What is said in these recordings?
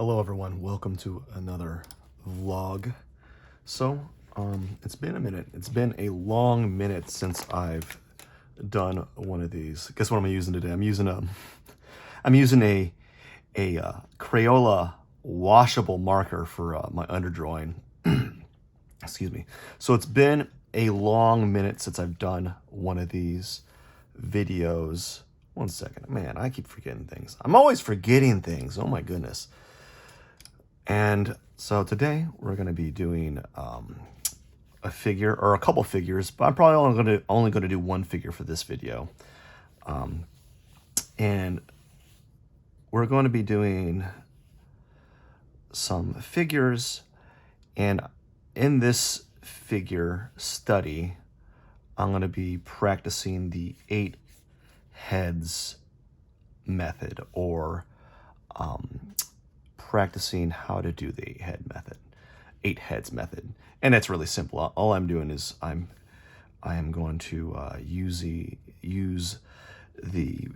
Hello everyone, welcome to another vlog. So, it's been a minute. It's been a long minute since I've done one of these. Guess what I'm using today? I'm using a Crayola washable marker for my underdrawing. Excuse me. So it's been a long minute since I've done one of these videos. One second. Man, I keep forgetting things. I'm always forgetting things. Oh my goodness. And so today we're going to be doing a figure or a couple figures, but I'm probably only going to do one figure for this video. And we're going to be doing some figures, and in this figure study, I'm going to be practicing the 8 heads method, or practicing how to do the 8 heads method. And it's really simple. All I'm doing is I am going to use the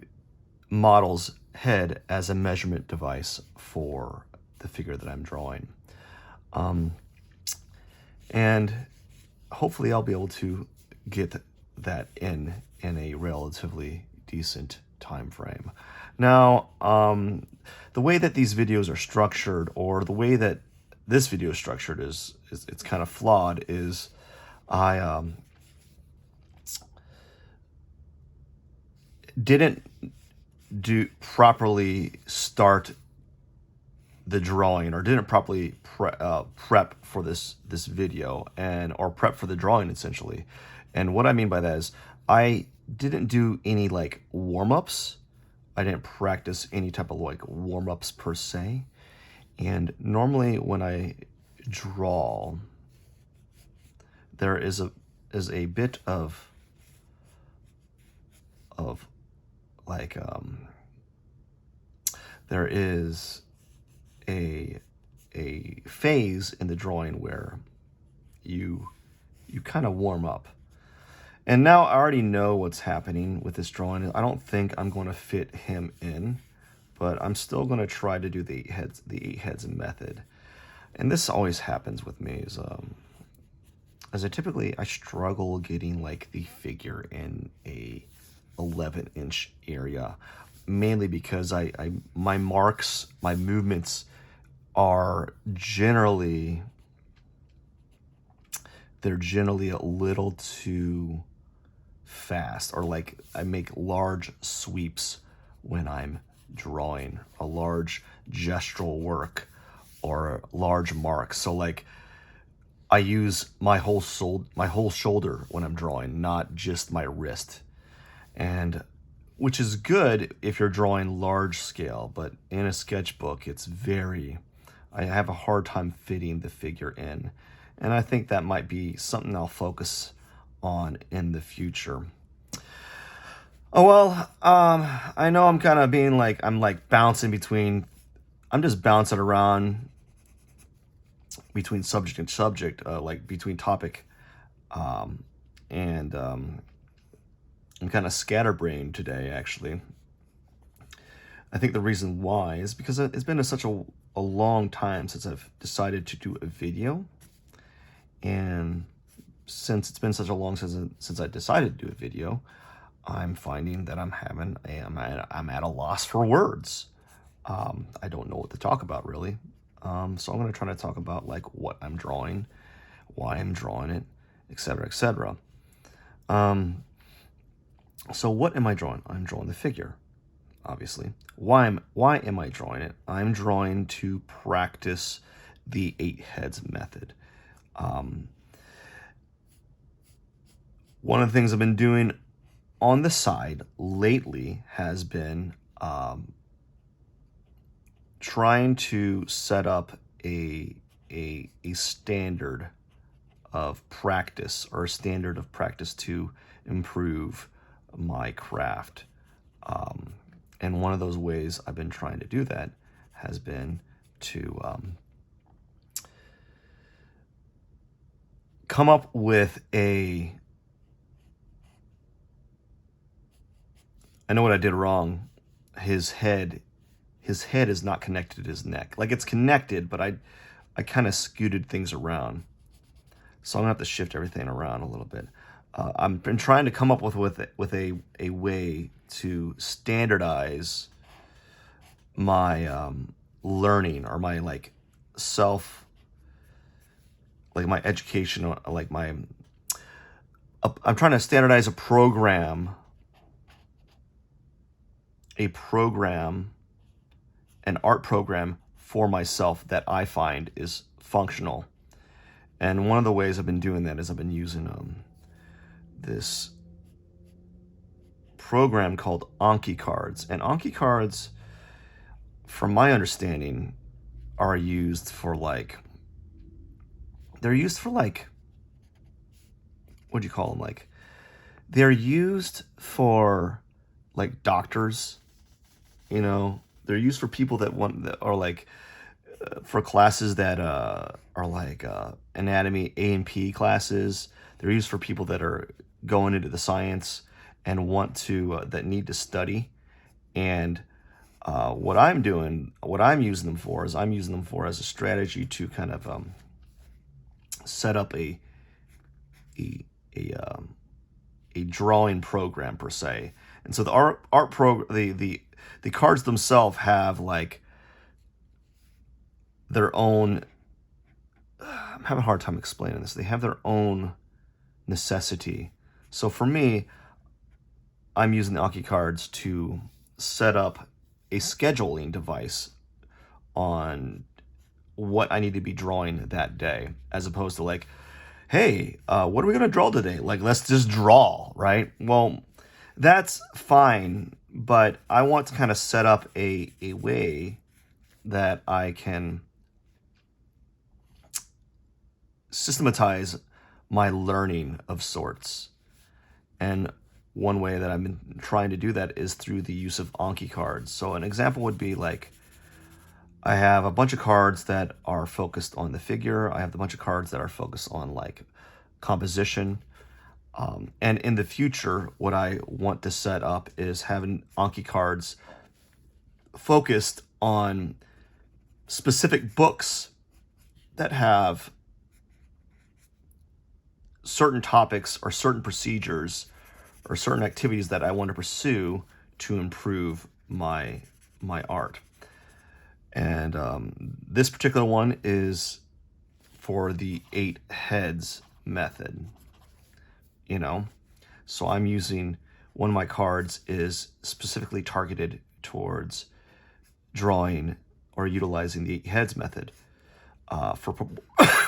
model's head as a measurement device for the figure that I'm drawing. And hopefully I'll be able to get that in a relatively decent time frame. Now, the way that these videos are structured, or the way that this video is structured, is it's kind of flawed. Is I didn't properly start the drawing, or didn't properly prep for this video, or prep for the drawing essentially. And what I mean by that is I didn't do any like warm-ups. I didn't practice any type of like warm-ups per se. And normally when I draw, there is a bit of like there is a phase in the drawing where you kind of warm up. And now I already know what's happening with this drawing. I don't think I'm going to fit him in, but I'm still going to try to do the 8 heads method. And this always happens with me, is as I struggle getting like the figure in a 11-inch area, mainly because my marks, my movements are generally a little too fast, or like I make large sweeps when I'm drawing a large gestural work or large marks. So like I use my whole shoulder when I'm drawing, not just my wrist. And which is good if you're drawing large scale, but in a sketchbook I have a hard time fitting the figure in. And I think that might be something I'll focus on in the future. Oh well, I know I'm kind of being like, I'm just bouncing around between subject and subject, like between topic, and I'm kind of scatterbrained today, actually. I think the reason why is because it's been such a long time since I've decided to do a video. And since it's been such a long since I decided to do a video, I'm finding that I'm at a loss for words. I don't know what to talk about really. So I'm going to try to talk about like what I'm drawing, why I'm drawing it, etc., etc. So what am I drawing? I'm drawing the figure, obviously. Why am I drawing it? I'm drawing to practice the 8 heads method. One of the things I've been doing on the side lately has been trying to set up a standard of practice, or a standard of practice to improve my craft. And one of those ways I've been trying to do that has been to come up with I know what I did wrong. His head his head is not connected to his neck. Like it's connected, but I kind of scooted things around. So I'm gonna have to shift everything around a little bit. I've been trying to come up with a way to standardize my learning, or my like self, like my education, like my I'm trying to standardize a program, an art program for myself that I find is functional. And one of the ways I've been doing that is I've been using this program called Anki cards. And Anki cards, from my understanding, are used for like, what do you call them? Like, they're used for like doctors, you know, they're used for people that want, that are like, for classes that are like anatomy A&P classes. They're used for people that are going into the science and want to, that need to study. And what I'm using them for is I'm using them for as a strategy to kind of set up a drawing program per se. And so the cards themselves have like their own, I'm having a hard time explaining this. They have their own necessity. So for me, I'm using the Anki cards to set up a scheduling device on what I need to be drawing that day, as opposed to like, hey, what are we going to draw today? Like, let's just draw, right? Well, that's fine, but I want to kind of set up a way that I can systematize my learning of sorts. And one way that I've been trying to do that is through the use of Anki cards. So an example would be like, I have a bunch of cards that are focused on the figure. I have a bunch of cards that are focused on like composition. And in the future, what I want to set up is having Anki cards focused on specific books that have certain topics or certain procedures or certain activities that I want to pursue to improve my art. And this particular one is for the 8 heads method, you know. So I'm using, one of my cards is specifically targeted towards drawing or utilizing the 8 heads method for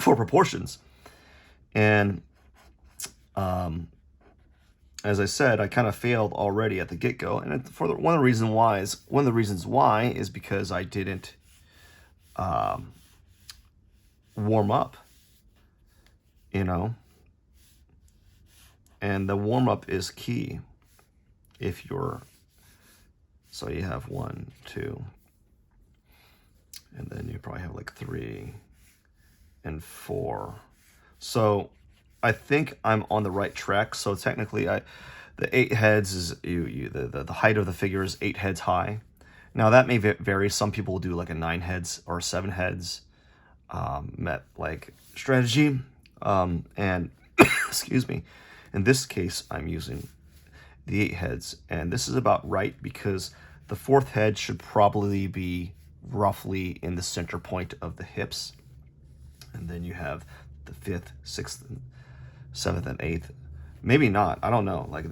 for proportions. And as I said, I kind of failed already at the get-go, and one of the reasons why is because I didn't warm up, you know. And the warm-up is key. If you're, so you have 1, 2, and then you probably have like 3 and 4. So I think I'm on the right track. So technically, the 8 heads is the height of the figure is 8 heads high. Now that may vary. Some people will do like a 9 heads or 7 heads like strategy. And excuse me. In this case, I'm using the 8 heads, and this is about right because the 4th head should probably be roughly in the center point of the hips, and then you have the 5th, 6th, 7th, and 8th. Maybe not. I don't know. Like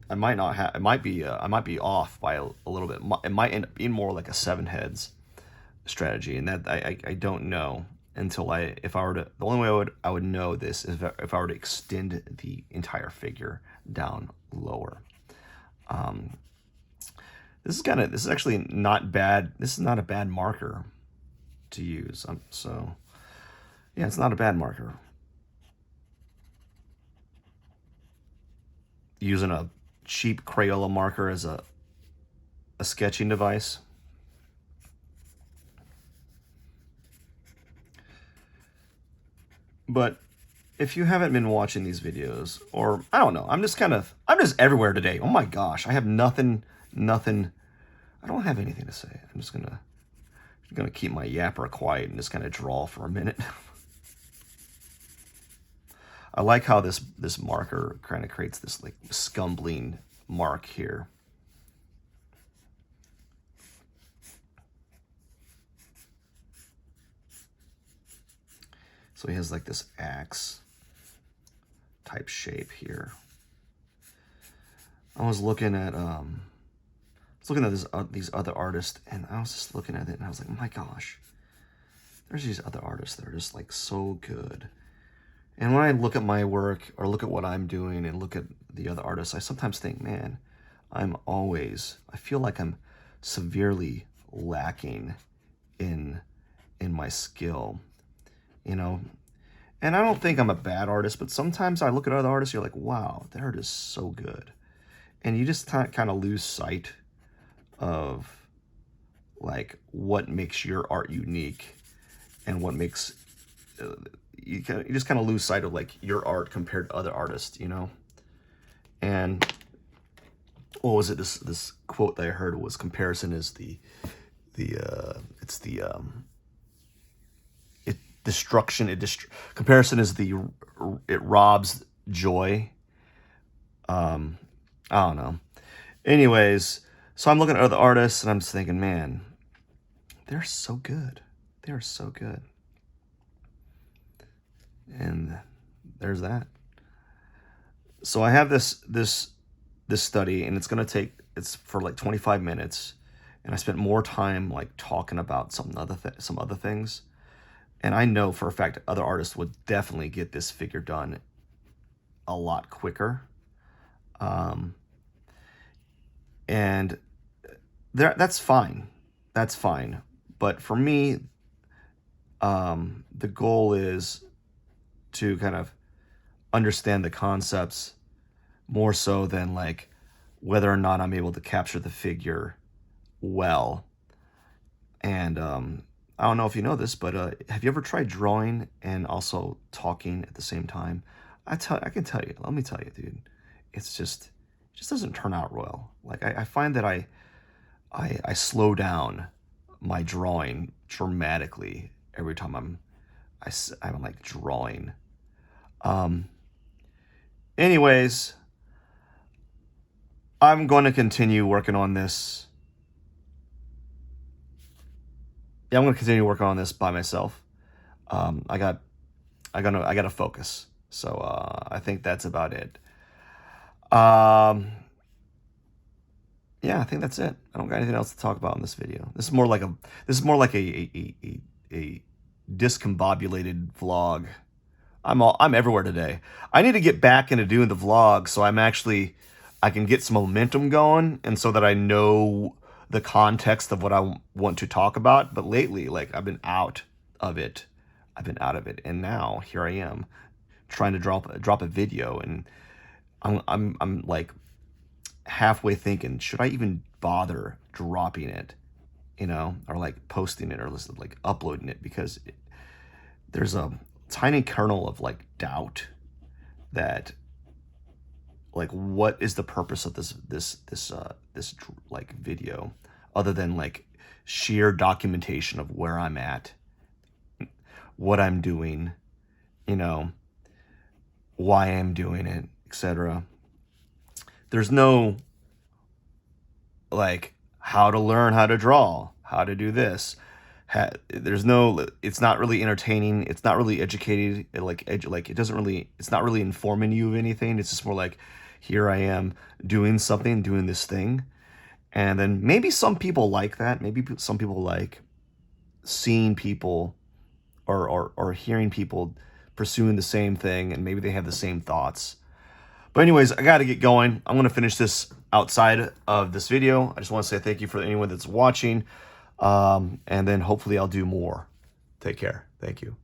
I might not have. It might be. I might be off by a little bit. It might end up being more like a 7 heads strategy, and that I don't know until if I were to. The only way I would know this is if I were to extend the entire figure down lower. This is actually not bad. This is not a bad marker to use. So yeah, it's not a bad marker. Using a cheap Crayola marker as a sketching device. But if you haven't been watching these videos, or I don't know, I'm just everywhere today. Oh my gosh, I have nothing. I don't have anything to say. I'm just gonna keep my yapper quiet and just kind of draw for a minute. I like how this marker kind of creates this like scumbling mark here. So he has like this axe type shape here. I was looking at these other artists, and I was just looking at it, and I was like, my gosh, there's these other artists that are just like so good. And when I look at my work or look at what I'm doing and look at the other artists, I sometimes think, man, I feel like I'm severely lacking in my skill, you know. And I don't think I'm a bad artist, but sometimes I look at other artists, you're like, wow, their art is so good. And you just kind of lose sight of like what makes your art unique and what makes you just kind of lose sight of like your art compared to other artists, you know. And what was it, this quote that I heard was, comparison is comparison is it robs joy. I don't know. Anyways, so I'm looking at other artists and I'm just thinking, man, they're so good. They're so good. And there's that. So I have this study, and it's for like 25 minutes, and I spent more time like talking about some other things. And I know for a fact other artists would definitely get this figure done a lot quicker. And that's fine. That's fine. But for me, the goal is to kind of understand the concepts more so than like whether or not I'm able to capture the figure well. And I don't know if you know this, but have you ever tried drawing and also talking at the same time? I can tell you. Let me tell you, dude. It just doesn't turn out well. Like I find that I slow down my drawing dramatically every time I'm like drawing. Anyways, I'm going to continue working on this. Yeah, I'm going to continue working on this by myself. I got to focus. So I think that's about it. Yeah, I think that's it. I don't got anything else to talk about in this video. This is more like a discombobulated vlog. I'm everywhere today. I need to get back into doing the vlog so I can get some momentum going, and so that I know the context of what I want to talk about. But lately, like, I've been out of it, and now here I am trying to drop a video, and I'm like halfway thinking, should I even bother dropping it, you know, or like posting it, or like uploading it, because there's a tiny kernel of like doubt that, like, what is the purpose of this like video, other than like sheer documentation of where I'm at, what I'm doing, you know, why I'm doing it, etc. There's no like how to learn how to draw, how to do this. It's not really entertaining. It's not really educated. It's not really informing you of anything. It's just more like, here I am doing something, doing this thing. And then maybe some people like that. Maybe some people like seeing people or hearing people pursuing the same thing, and maybe they have the same thoughts. But anyways, I got to get going. I'm going to finish this outside of this video. I just want to say thank you for anyone that's watching. And then hopefully I'll do more. Take care. Thank you.